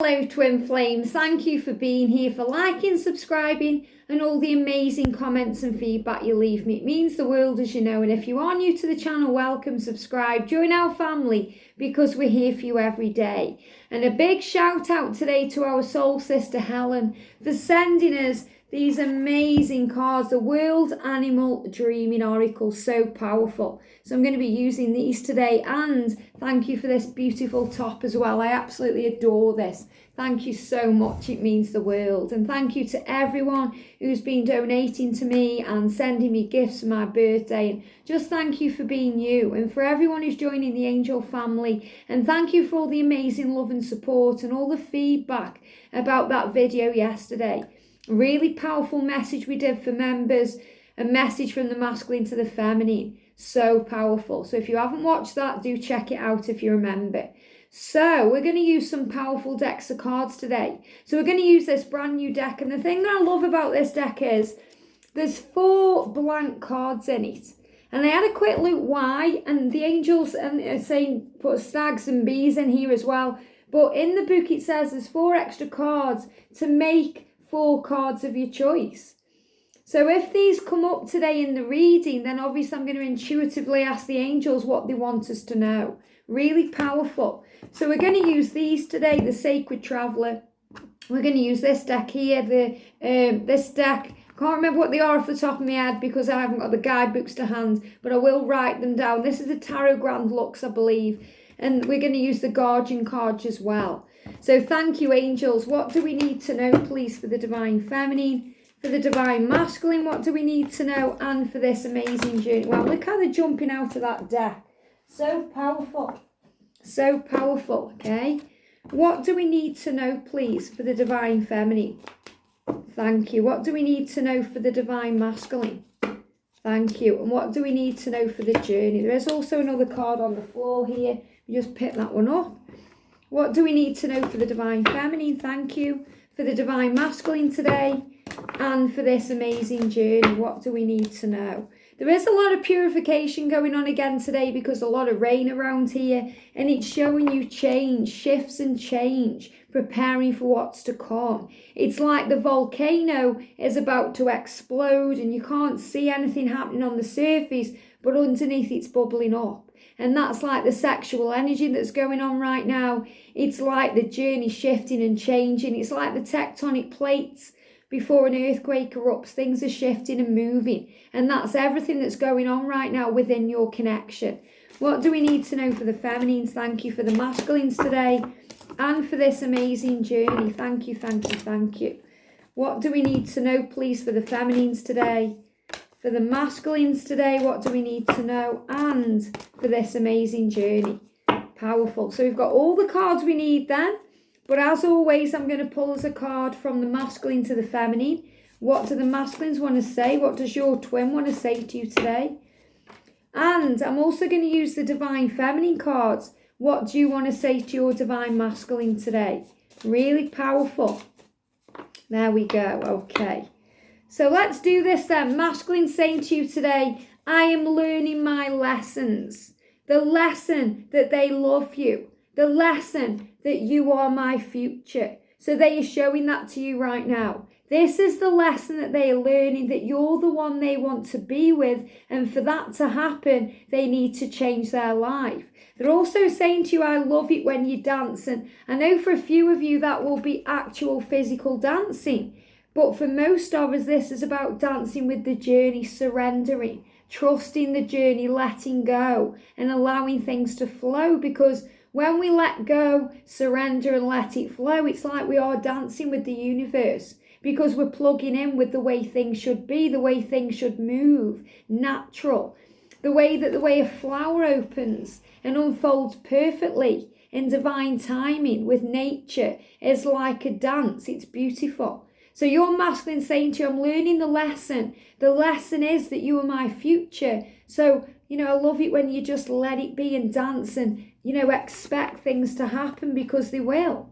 Hello twin flames, thank you for being here, for liking, subscribing and all the amazing comments and feedback you leave me. It means the world, as you know, and if you are new to the channel, welcome, subscribe, join our family because we're here for you every day. And a big shout out today to our soul sister Helen for sending us these amazing cards, the World Animal Dreaming Oracle, so powerful. So I'm going to be using these today, and thank you for this beautiful top as well. I absolutely adore this. Thank you so much, it means the world. And thank you to everyone who's been donating to me and sending me gifts for my birthday. And just thank you for being you, and for everyone who's joining the Angel family. And thank you for all the amazing love and support and all the feedback about that video yesterday. Really powerful message we did for members, a message from the masculine to the feminine. So powerful. So if you haven't watched that, do check it out if you remember. So we're going to use some powerful decks of cards today. So we're going to use this brand new deck. And the thing that I love about this deck is there's 4 blank cards in it. And I had a quick look why. And the angels are saying put stags and bees in here as well. But in the book it says there's 4 extra cards to make 4 cards of your choice. So if these come up today in the reading, then obviously I'm going to intuitively ask the angels what they want us to know. Really powerful. So we're going to use these today, the Sacred Traveller. We're going to use this deck here, this deck. I can't remember what they are off the top of my head because I haven't got the guidebooks to hand, but I will write them down. This is the Tarot Grand Luxe, I believe. And we're going to use the Guardian cards as well. So thank you, angels. What do we need to know, please, for the Divine Feminine? For the Divine Masculine, what do we need to know? And for this amazing journey. Well, look how they're jumping out of that deck. So powerful. So powerful, okay? What do we need to know, please, for the Divine Feminine? Thank you. What do we need to know for the Divine Masculine? Thank you. And what do we need to know for the journey? There is also another card on the floor here. We just pick that one up. What do we need to know for the Divine Feminine? Thank you. For the Divine Masculine today. And for this amazing journey, what do we need to know? There is a lot of purification going on again today because a lot of rain around here. And it's showing you change, shifts and change, preparing for what's to come. It's like the volcano is about to explode and you can't see anything happening on the surface, but underneath it's bubbling up. And that's like the sexual energy that's going on right now. It's like the journey shifting and changing. It's like the tectonic plates before an earthquake erupts. Things are shifting and moving. And that's everything that's going on right now within your connection. What do we need to know for the feminines? Thank you. For the masculines today. And for this amazing journey. Thank you, thank you, thank you. What do we need to know, please, for the feminines today? For the masculines today, what do we need to know? And for this amazing journey. Powerful. So we've got all the cards we need then. But as always, I'm going to pull as a card from the masculine to the feminine. What do the masculines want to say? What does your twin want to say to you today? And I'm also going to use the Divine Feminine cards. What do you want to say to your Divine Masculine today? Really powerful. There we go. Okay. So let's do this then. Masculine saying to you today, I am learning my lessons. The lesson that they love you. The lesson that you are my future. So they are showing that to you right now. This is the lesson that they are learning, that you're the one they want to be with. And for that to happen, they need to change their life. They're also saying to you, I love it when you dance. And I know for a few of you that will be actual physical dancing. But for most of us, this is about dancing with the journey, surrendering, trusting the journey, letting go and allowing things to flow. Because when we let go, surrender and let it flow, it's like we are dancing with the universe because we're plugging in with the way things should be, the way things should move, natural. The way a flower opens and unfolds perfectly in divine timing with nature is like a dance. It's beautiful. So your masculine saying to you, I'm learning the lesson. The lesson is that you are my future. So, I love it when you just let it be and dance and, expect things to happen because they will.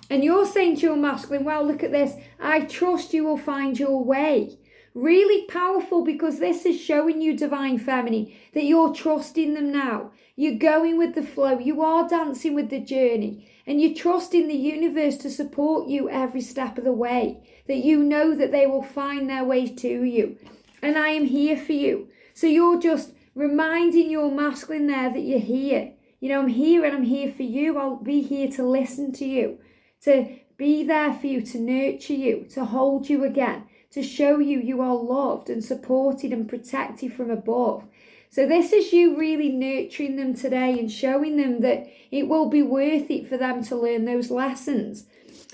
And you're saying to your masculine, well, look at this. I trust you will find your way. Really powerful, because this is showing you, divine feminine, that you're trusting them now. You're going with the flow. You are dancing with the journey, and you're trusting the universe to support you every step of the way, that you know that they will find their way to you. And I am here for you. So you're just reminding your masculine there that you're here. I'm here, and I'm here for you. I'll be here to listen to you, to be there for you, to nurture you, to hold you again, to show you you are loved and supported and protected from above. So this is you really nurturing them today and showing them that it will be worth it for them to learn those lessons.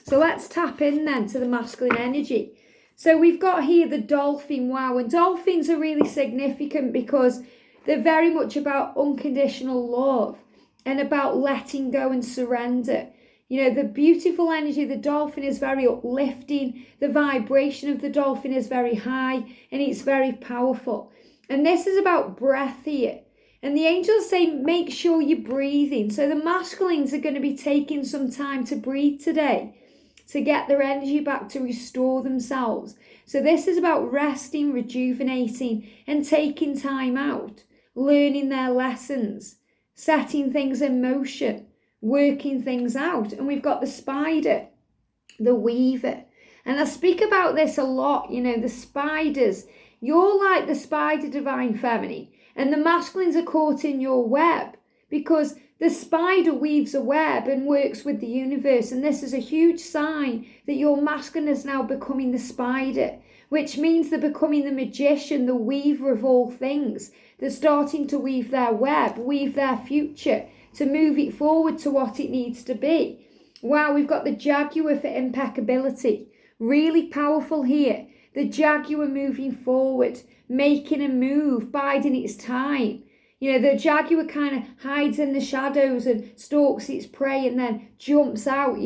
So let's tap in then to the masculine energy. So we've got here the dolphin. Wow, and dolphins are really significant because they're very much about unconditional love and about letting go and surrender. The beautiful energy of the dolphin is very uplifting. The vibration of the dolphin is very high, and it's very powerful. And this is about breath here. And the angels say, make sure you're breathing. So the masculines are going to be taking some time to breathe today, to get their energy back, to restore themselves. So this is about resting, rejuvenating, and taking time out, learning their lessons, setting things in motion, working things out. And we've got the spider, the weaver. And I speak about this a lot, the spiders. You're like the spider, divine feminine, and the masculines are caught in your web, because the spider weaves a web and works with the universe. And this is a huge sign that your masculine is now becoming the spider, which means they're becoming the magician, the weaver of all things. They're starting to weave their web, weave their future, to move it forward to what it needs to be. Wow, we've got the jaguar for impeccability. Really powerful here. The jaguar moving forward, making a move, biding its time. The jaguar kind of hides in the shadows and stalks its prey and then jumps out,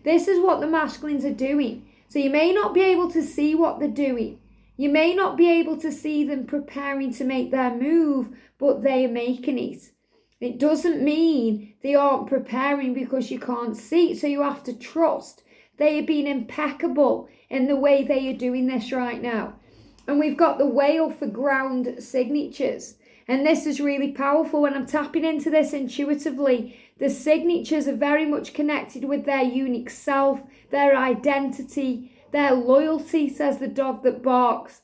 This is what the masculines are doing. So you may not be able to see what they're doing. You may not be able to see them preparing to make their move, but they are making it. It doesn't mean they aren't preparing because you can't see it, so you have to trust. They are being impeccable in the way they are doing this right now. And we've got the whale for ground signatures. And this is really powerful. When I'm tapping into this intuitively, the signatures are very much connected with their unique self, their identity, their loyalty, says the dog that barks,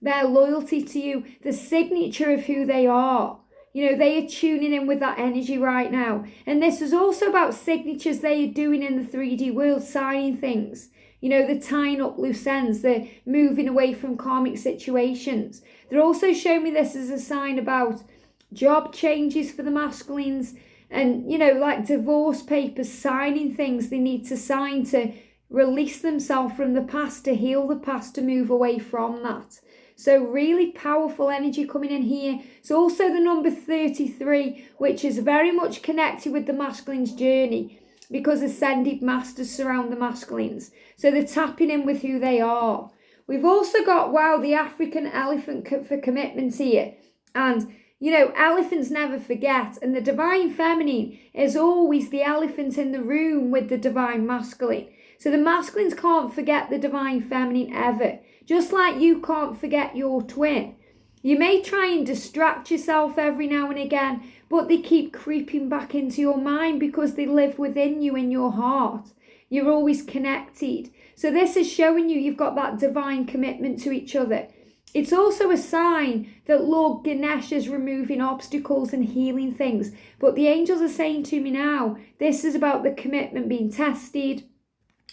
their loyalty to you, the signature of who they are. They are tuning in with that energy right now. And this is also about signatures they are doing in the 3D world, signing things. They're tying up loose ends. They're moving away from karmic situations. They're also showing me this as a sign about job changes for the masculines and, like divorce papers, signing things they need to sign to release themselves from the past, to heal the past, to move away from that. So really powerful energy coming in here. It's also the number 33, which is very much connected with the masculine's journey, because ascended masters surround the masculines. So they're tapping in with who they are. We've also got, wow, the African elephant for commitment here. And, elephants never forget. And the divine feminine is always the elephant in the room with the divine masculine. So the masculines can't forget the divine feminine ever. Just like you can't forget your twin. You may try and distract yourself every now and again, but they keep creeping back into your mind because they live within you in your heart. You're always connected. So this is showing you've got that divine commitment to each other. It's also a sign that Lord Ganesh is removing obstacles and healing things. But the angels are saying to me now, this is about the commitment being tested,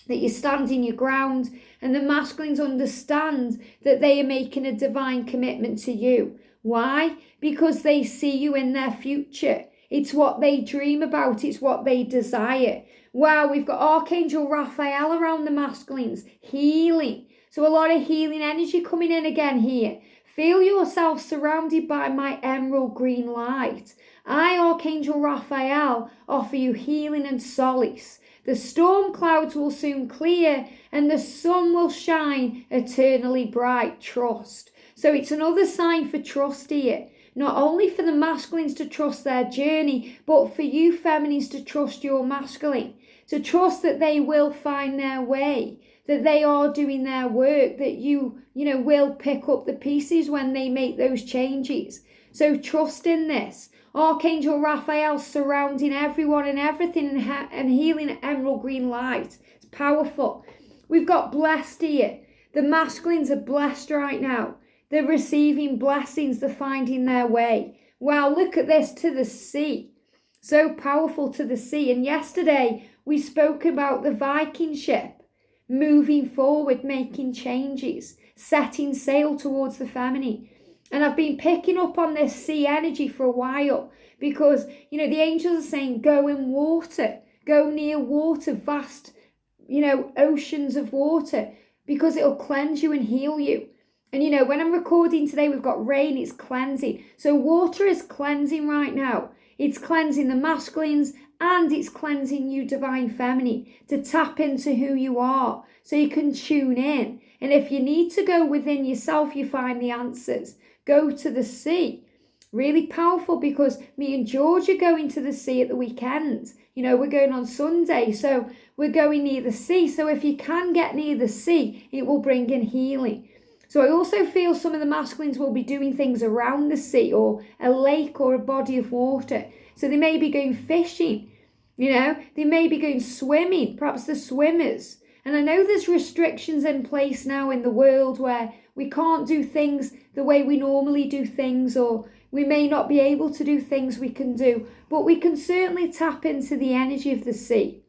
that you're standing your ground, and the masculines understand that they are making a divine commitment to you. Why? Because they see you in their future. It's what they dream about. It's what they desire. Wow, we've got Archangel Raphael around the masculines, healing. So a lot of healing energy coming in again here. Feel yourself surrounded by my emerald green light. I, Archangel Raphael, offer you healing and solace. The storm clouds will soon clear and the sun will shine eternally bright. Trust. So it's another sign for trust here. Not only for the masculines to trust their journey, but for you feminines to trust your masculine. To trust that they will find their way. that they are doing their work, that you will pick up the pieces when they make those changes. So trust in this. Archangel Raphael surrounding everyone and everything and healing emerald green light. It's powerful. We've got blessed here. The masculines are blessed right now. They're receiving blessings. They're finding their way. Wow, look at this, to the sea. So powerful, to the sea. And yesterday we spoke about the Viking ship moving forward, making changes, setting sail towards the feminine. And I've been picking up on this sea energy for a while because, the angels are saying, go in water, go near water, vast, oceans of water, because it'll cleanse you and heal you. And, when I'm recording today, we've got rain, it's cleansing. So water is cleansing right now. It's cleansing the masculines and it's cleansing you, divine feminine, to tap into who you are so you can tune in. And if you need to go within yourself, you find the answers. Go to the sea. Really powerful, because me and George are going to the sea at the weekend. We're going on Sunday, so we're going near the sea. So if you can get near the sea, it will bring in healing. So I also feel some of the masculines will be doing things around the sea or a lake or a body of water. So they may be going fishing, they may be going swimming, perhaps the swimmers. And I know there's restrictions in place now in the world where we can't do things the way we normally do things, or we may not be able to do things we can do, but we can certainly tap into the energy of the sea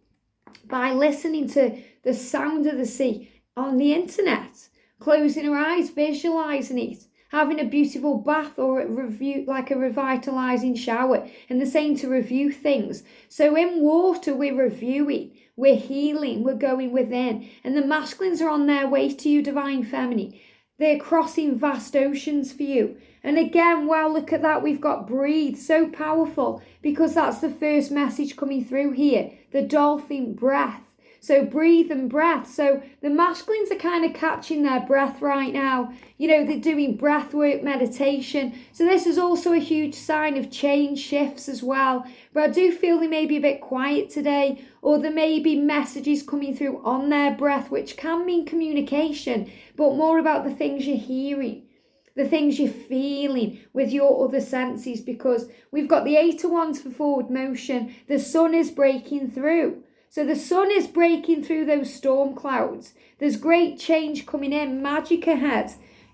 by listening to the sound of the sea on the internet, closing our eyes, visualizing it, having a beautiful bath or a review, like a revitalizing shower, and the same to review things. So in water, we're reviewing, we're healing, we're going within, and the masculines are on their way to you, divine feminine. They're crossing vast oceans for you. And again, wow, look at that. We've got breathe. So powerful, because that's the first message coming through here. The dolphin breath. So breathe and breath. So the masculines are kind of catching their breath right now. They're doing breath work, meditation. So this is also a huge sign of change, shifts as well. But I do feel they may be a bit quiet today, or there may be messages coming through on their breath, which can mean communication, but more about the things you're hearing, the things you're feeling with your other senses, because we've got the 8 of Wands for forward motion. The sun is breaking through. So the sun is breaking through those storm clouds. There's great change coming in, magic ahead,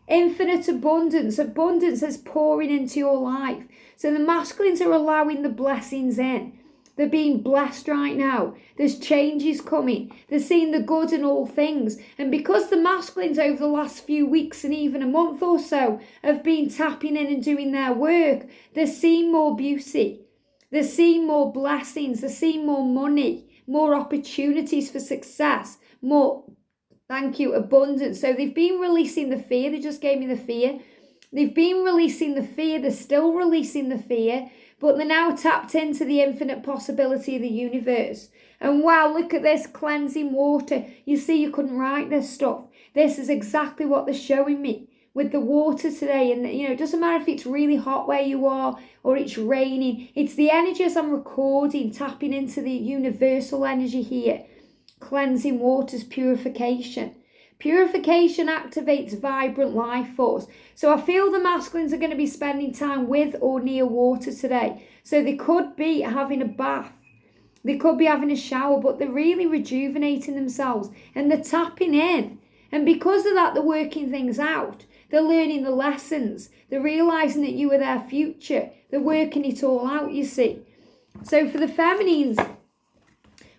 infinite abundance. Abundance is pouring into your life. So the masculines are allowing the blessings in. They're being blessed right now. There's changes coming. They're seeing the good in all things. And because the masculines over the last few weeks and even a month or so have been tapping in and doing their work, they're seeing more beauty. They're seeing more blessings. They're seeing more money, more opportunities for success, more, abundance. So they've been releasing the fear. They just gave me the fear. They've been releasing the fear. They're still releasing the fear, but they're now tapped into the infinite possibility of the universe. And wow, look at this cleansing water. You see, you couldn't write this stuff. This is exactly what they're showing me with the water today. And, it doesn't matter if it's really hot where you are or it's raining. It's the energy as I'm recording, tapping into the universal energy here. Cleansing waters, purification. Purification activates vibrant life force. So I feel the masculines are going to be spending time with or near water today. So they could be having a bath. They could be having a shower, but they're really rejuvenating themselves and they're tapping in. And because of that, they're working things out. They're learning the lessons. They're realizing that you are their future. They're working it all out, you see. So for the feminines,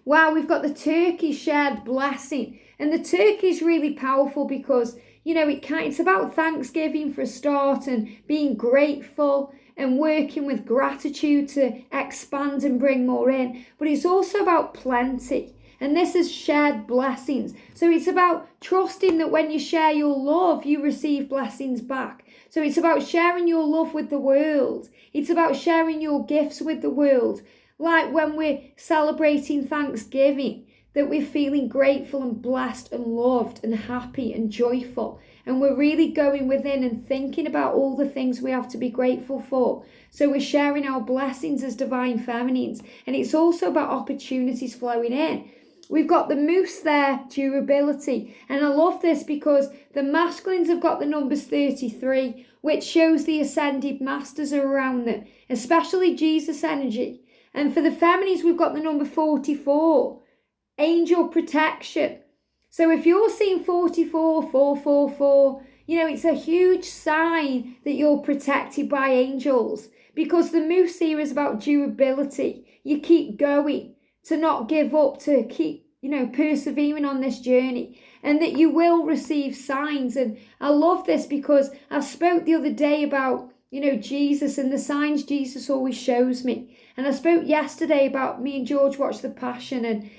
wow, we've got the turkey shared blessing. And the turkey is really powerful because, it's about Thanksgiving for a start and being grateful and working with gratitude to expand and bring more in. But it's also about plenty. And this is shared blessings. So it's about trusting that when you share your love, you receive blessings back. So it's about sharing your love with the world. It's about sharing your gifts with the world. Like when we're celebrating Thanksgiving, that we're feeling grateful and blessed and loved and happy and joyful. And we're really going within and thinking about all the things we have to be grateful for. So we're sharing our blessings as divine feminines. And it's also about opportunities flowing in. We've got the moose there, durability. And I love this because the masculines have got the numbers 33, which shows the ascended masters are around them, especially Jesus energy. And for the feminines, we've got the number 44, angel protection. So if you're seeing 44, 444, it's a huge sign that you're protected by angels, because the moose here is about durability. You keep going, to not give up, to keep, persevering on this journey, and that you will receive signs. And I love this because I spoke the other day about, Jesus and the signs Jesus always shows me. And I spoke yesterday about me and George watched The Passion, and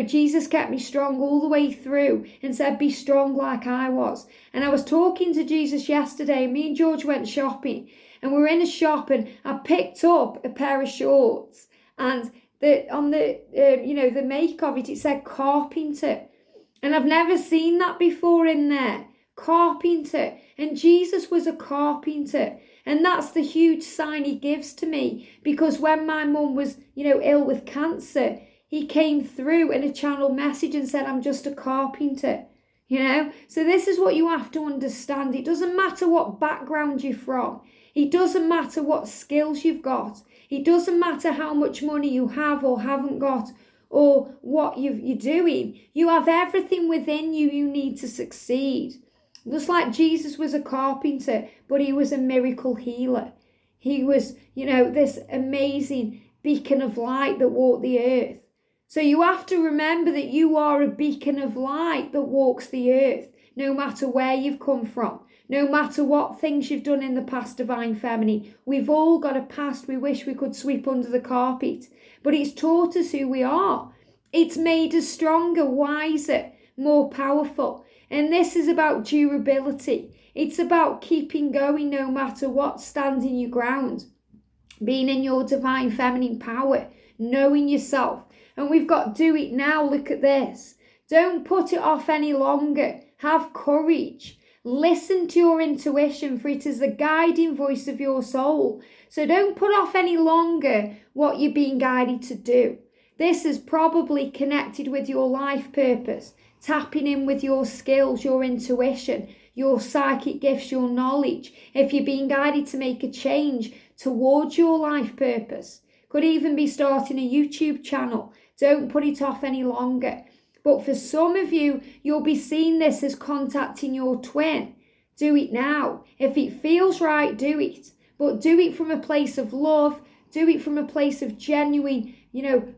Jesus kept me strong all the way through and said, be strong like I was. And I was talking to Jesus yesterday. Me and George went shopping, and we were in a shop, and I picked up a pair of shorts, and on the make of it, it said carpenter. And I've never seen that before in there. Carpenter. And Jesus was a carpenter. And that's the huge sign he gives to me, because when my mum was, ill with cancer, he came through in a channel message and said, I'm just a carpenter, So this is what you have to understand. It doesn't matter what background you're from. It doesn't matter what skills you've got. It doesn't matter how much money you have or haven't got, or what you're doing. You have everything within you need to succeed. Just like Jesus was a carpenter, but he was a miracle healer. He was, this amazing beacon of light that walked the earth. So you have to remember that you are a beacon of light that walks the earth, no matter where you've come from, no matter what things you've done in the past, Divine Feminine. We've all got a past we wish we could sweep under the carpet, but it's taught us who we are. It's made us stronger, wiser, more powerful. And this is about durability. It's about keeping going no matter what, standing your ground, being in your Divine Feminine power, knowing yourself. And we've got do it now. Look at this. Don't put it off any longer. Have courage. Listen to your intuition, for it is the guiding voice of your soul. So don't put off any longer what you're being guided to do. This is probably connected with your life purpose, tapping in with your skills, your intuition, your psychic gifts, your knowledge. If you're being guided to make a change towards your life purpose, could even be starting a YouTube channel. Don't put it off any longer. But for some of you, you'll be seeing this as contacting your twin. Do it now. If it feels right, do it. But do it from a place of love. Do it from a place of genuine,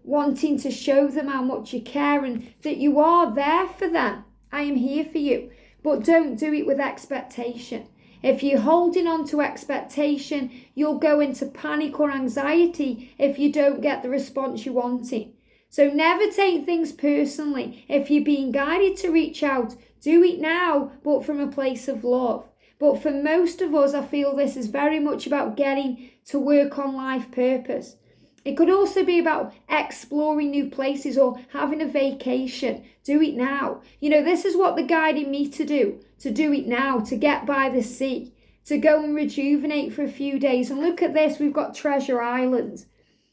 wanting to show them how much you care and that you are there for them. I am here for you. But don't do it with expectation. If you're holding on to expectation, you'll go into panic or anxiety if you don't get the response you're wanting. So never take things personally. If you're being guided to reach out, do it now, but from a place of love. But for most of us, I feel this is very much about getting to work on life purpose. It could also be about exploring new places or having a vacation. Do it now. This is what they're guiding me to do it now, to get by the sea, to go and rejuvenate for a few days. And look at this, we've got Treasure Island.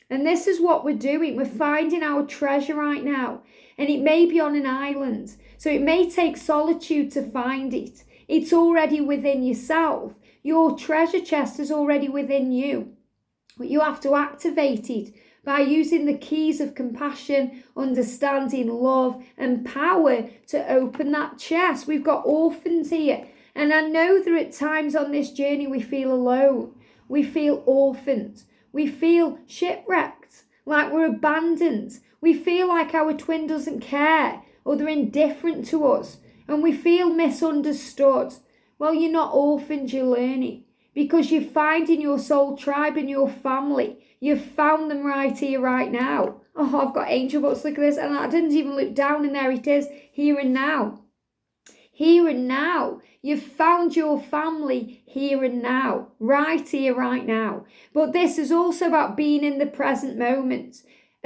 And this is what we're doing. We're finding our treasure right now. And it may be on an island. So it may take solitude to find it. It's already within yourself. Your treasure chest is already within you. But you have to activate it by using the keys of compassion, understanding, love, and power to open that chest. We've got orphans here. And I know that at times on this journey we feel alone. We feel orphaned. We feel shipwrecked, like we're abandoned. We feel like our twin doesn't care or they're indifferent to us. And we feel misunderstood. Well, you're not orphaned, you're learning. Because you're finding your soul tribe and your family. You've found them right here, right now. Oh, I've got angel books, look at this. And I didn't even look down, and there it is, here and now. Here and now. You've found your family here and now. Right here, right now. But this is also about being in the present moment.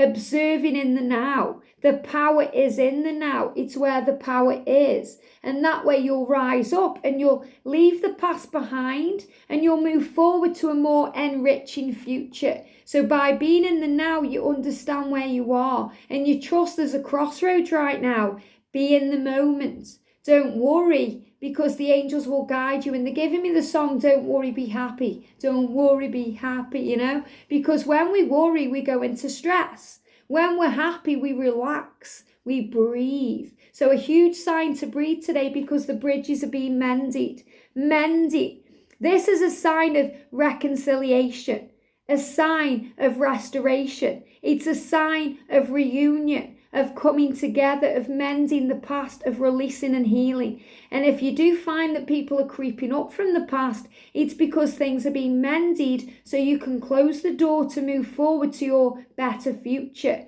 observing in the now. The power is in the now. It's where the power is. And that way you'll rise up and you'll leave the past behind and you'll move forward to a more enriching future. So by being in the now, you understand where you are and you trust there's a crossroads right now. Be in the moment. Don't worry, because the angels will guide you. And they're giving me the song, Don't Worry, Be Happy. Don't worry, be happy, because when we worry, we go into stress. When we're happy, we relax, we breathe. So a huge sign to breathe today, because the bridges are being mended. Mended. This is a sign of reconciliation, a sign of restoration. It's a sign of reunion, of coming together, of mending the past, of releasing and healing. And if you do find that people are creeping up from the past, it's because things are being mended so you can close the door to move forward to your better future.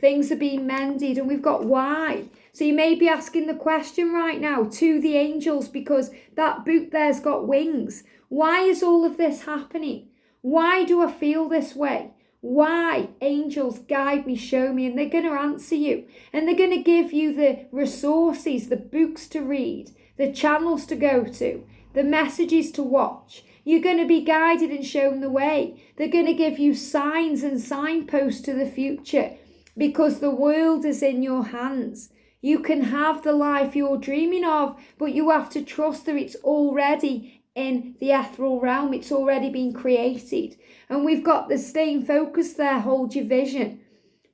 Things are being mended, and we've got why. So you may be asking the question right now to the angels, because that boot there's got wings. Why is all of this happening? Why do I feel this way? Why? Angels, guide me, show me, and they're going to answer you. And they're going to give you the resources, the books to read, the channels to go to, the messages to watch. You're going to be guided and shown the way. They're going to give you signs and signposts to the future, because the world is in your hands. You can have the life you're dreaming of, but you have to trust that it's already in the ethereal realm. It's already been created. And we've got the staying focused there. Hold your vision.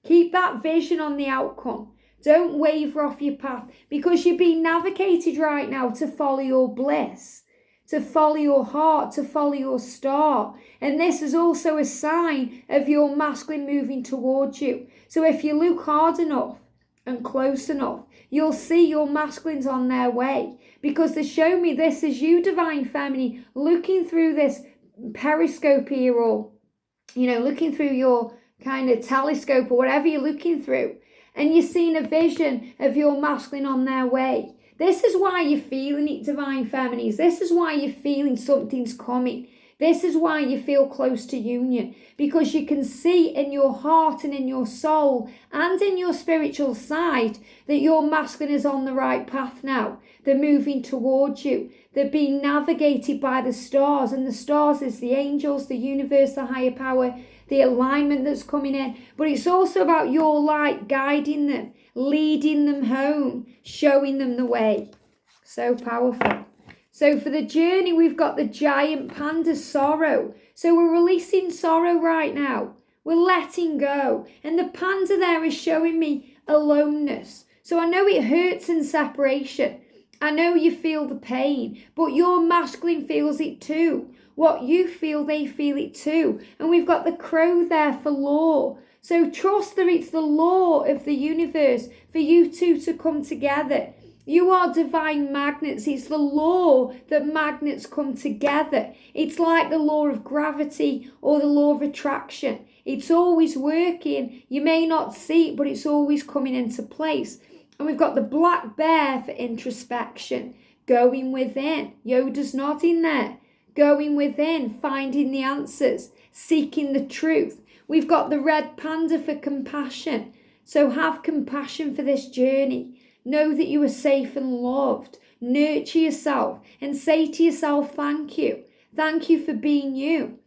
Keep that vision on the outcome. Don't waver off your path, because you're being navigated right now to follow your bliss, to follow your heart, to follow your star. And this is also a sign of your masculine moving towards you. So if you look hard enough and close enough, you'll see your masculines on their way, because they show me this is you, divine feminine, looking through this periscope here, or looking through your kind of telescope or whatever you're looking through, and you're seeing a vision of your masculine on their way. This is why you're feeling it, divine feminines. This is why you're feeling something's coming. This is why you feel close to union, because you can see in your heart and in your soul and in your spiritual side that your masculine is on the right path now. They're moving towards you. They're being navigated by the stars, and the stars is the angels, the universe, the higher power, the alignment that's coming in. But it's also about your light guiding them, leading them home, showing them the way. So powerful. So for the journey, we've got the giant panda, sorrow. So we're releasing sorrow right now. We're letting go. And the panda there is showing me aloneness. So I know it hurts in separation. I know you feel the pain, but your masculine feels it too. What you feel, they feel it too. And we've got the crow there for law. So trust that it's the law of the universe for you two to come together. You are divine magnets. It's the law that magnets come together. It's like the law of gravity or the law of attraction. It's always working. You may not see it, but it's always coming into place. And we've got the black bear for introspection, going within. Yoda's nodding there. Going within, finding the answers, seeking the truth. We've got the red panda for compassion. So have compassion for this journey. Know that you are safe and loved. Nurture yourself and say to yourself, thank you. Thank you for being you.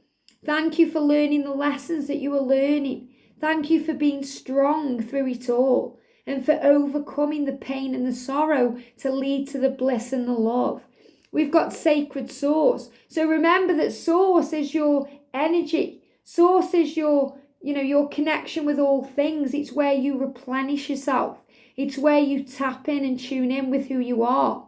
Thank you for learning the lessons that you are learning. Thank you for being strong through it all and for overcoming the pain and the sorrow to lead to the bliss and the love. We've got sacred source. So remember that source is your energy. Source is your connection with all things. It's where you replenish yourself. It's where you tap in and tune in with who you are.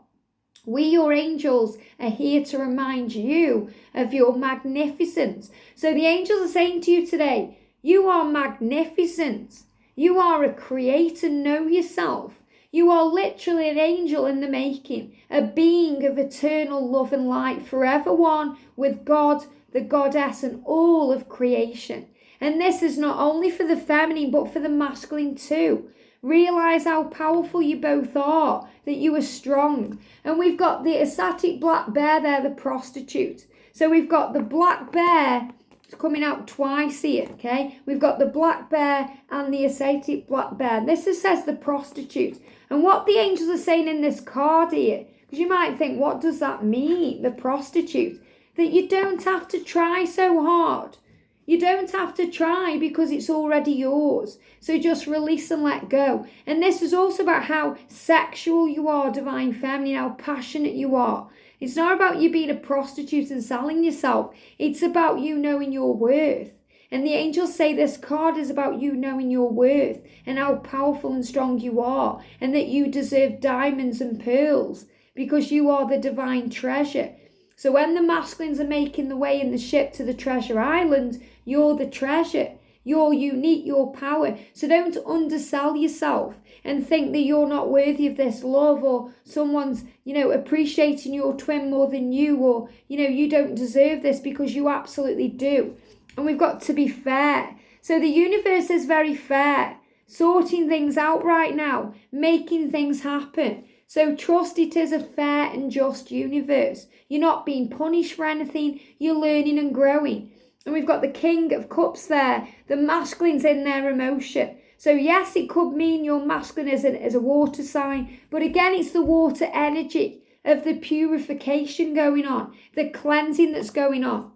We, your angels, are here to remind you of your magnificence. So the angels are saying to you today, you are magnificent. You are a creator. Know yourself. You are literally an angel in the making, a being of eternal love and light, forever one with God, the goddess, and all of creation. And this is not only for the feminine, but for the masculine too. Realize how powerful you both are, that you are strong. And we've got the ecstatic black bear there, the prostitute. So we've got the black bear It's coming out twice here, okay? We've got the black bear and the ascetic black bear. This says the prostitute. And what the angels are saying in this card here, because you might think, what does that mean, the prostitute? That you don't have to try so hard. You don't have to try because it's already yours. So just release and let go. And this is also about how sexual you are, divine feminine, how passionate you are. It's not about you being a prostitute and selling yourself. It's about you knowing your worth. And the angels say this card is about you knowing your worth and how powerful and strong you are, and that you deserve diamonds and pearls because you are the divine treasure. So when the masculines are making the way in the ship to the treasure island, you're the treasure. You're unique, you're power. So don't undersell yourself and think that you're not worthy of this love, or someone's, appreciating your twin more than you, or, you don't deserve this, because you absolutely do. And we've got to be fair. So the universe is very fair, sorting things out right now, making things happen. So trust it is a fair and just universe. You're not being punished for anything. You're learning and growing. And we've got the King of Cups there. The masculine's in their emotion. So yes, it could mean your masculine is a water sign. But again, it's the water energy of the purification going on. The cleansing that's going on.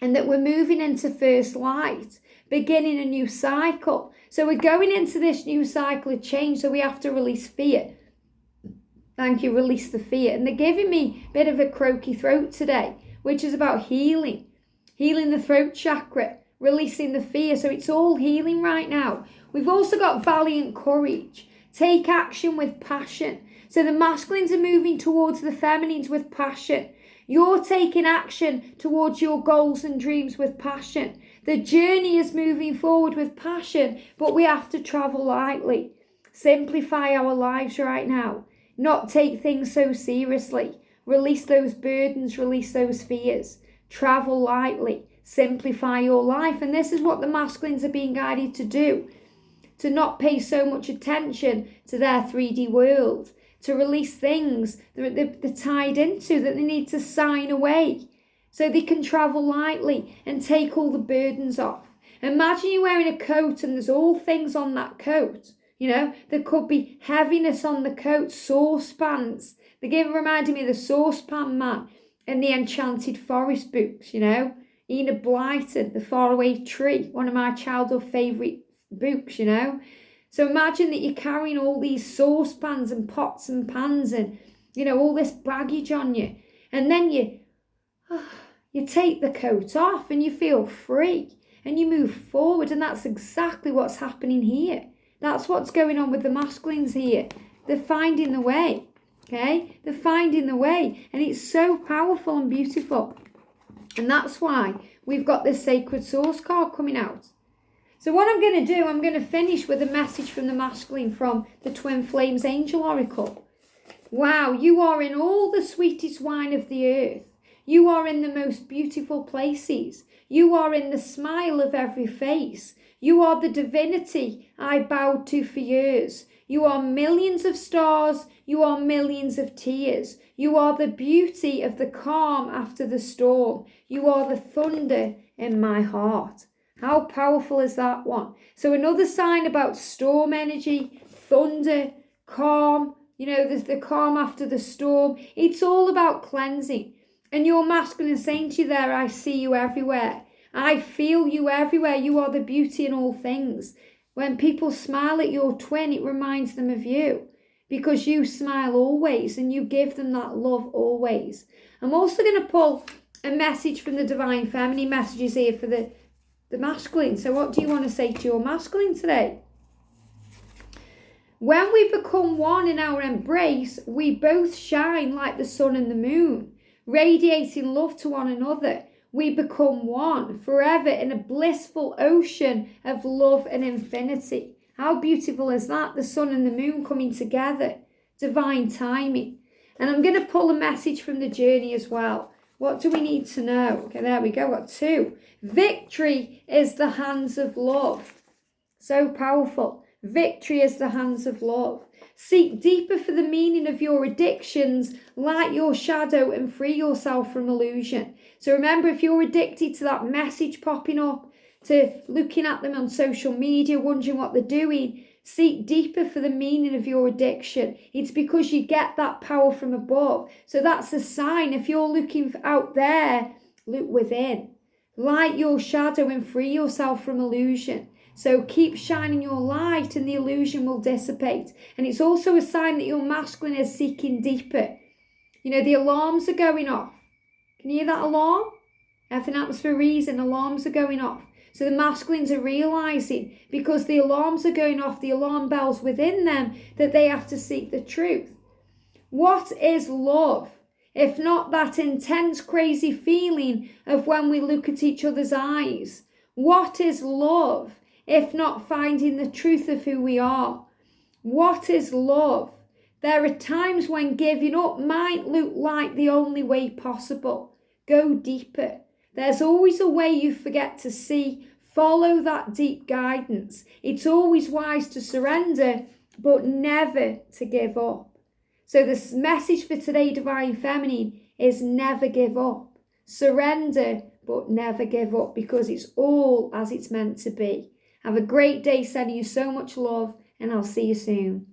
And that we're moving into first light. Beginning a new cycle. So we're going into this new cycle of change. So we have to release fear. Thank you, release the fear. And they're giving me a bit of a croaky throat today, which is about healing. Healing the throat chakra, releasing the fear. So it's all healing right now. We've also got valiant courage. Take action with passion. So the masculines are moving towards the feminines with passion. You're taking action towards your goals and dreams with passion. The journey is moving forward with passion, but we have to travel lightly. Simplify our lives right now. Not take things so seriously. Release those burdens, release those fears. Travel lightly. Simplify your life. And this is what the masculines are being guided to do. To not pay so much attention to their 3D world. To release things that they're tied into, that they need to sign away. So they can travel lightly and take all the burdens off. Imagine you're wearing a coat and there's all things on that coat. There could be heaviness on the coat, saucepans. They reminded me of the saucepan man in the Enchanted Forest books, Enid Blyton, The Faraway Tree, one of my childhood favourite books, So imagine that you're carrying all these saucepans and pots and pans and, all this baggage on you. And then you take the coat off and you feel free and you move forward. And that's exactly what's happening here. That's what's going on with the masculines here. They're finding the way, okay? They're finding the way. And it's so powerful and beautiful. And that's why we've got this sacred source card coming out. So what I'm going to do, I'm going to finish with a message from the masculine from the Twin Flames Angel Oracle. Wow, you are in all the sweetest wine of the earth. You are in the most beautiful places. You are in the smile of every face. You are the divinity I bowed to for years. You are millions of stars. You are millions of tears. You are the beauty of the calm after the storm. You are the thunder in my heart. How powerful is that one? So another sign about storm energy, thunder, calm, there's the calm after the storm. It's all about cleansing. And your masculine saying to you there, I see you everywhere. I feel you everywhere. You are the beauty in all things. When people smile at your twin, it reminds them of you. Because you smile always and you give them that love always. I'm also going to pull a message from the Divine Feminine messages here for the masculine. So what do you want to say to your masculine today? When we become one in our embrace, we both shine like the sun and the moon, radiating love to one another. We become one forever in a blissful ocean of love and infinity. How beautiful is that? The sun and the moon coming together. Divine timing. And I'm going to pull a message from the journey as well. What do we need to know? Okay, there we go. Got two. Victory is the hands of love. So powerful. Victory is the hands of love. Seek deeper for the meaning of your addictions, light your shadow and free yourself from illusion. So remember, if you're addicted to that message popping up, to looking at them on social media, wondering what they're doing, seek deeper for the meaning of your addiction. It's because you get that power from above. So that's a sign. If you're looking out there, look within. Light your shadow and free yourself from illusion. So keep shining your light and the illusion will dissipate. And it's also a sign that your masculine is seeking deeper. You know, the alarms are going off. Can you hear that alarm? Everything happens for a reason. Alarms are going off. So the masculines are realizing, because the alarms are going off, the alarm bells within them, that they have to seek the truth. What is love? If not that intense, crazy feeling of when we look at each other's eyes? What is love? If not finding the truth of who we are? What is love? There are times when giving up might look like the only way possible. Go deeper. There's always a way you forget to see. Follow that deep guidance. It's always wise to surrender, but never to give up. So the message for today, Divine Feminine, is never give up. Surrender, but never give up, because it's all as it's meant to be. Have a great day, sending you so much love, and I'll see you soon.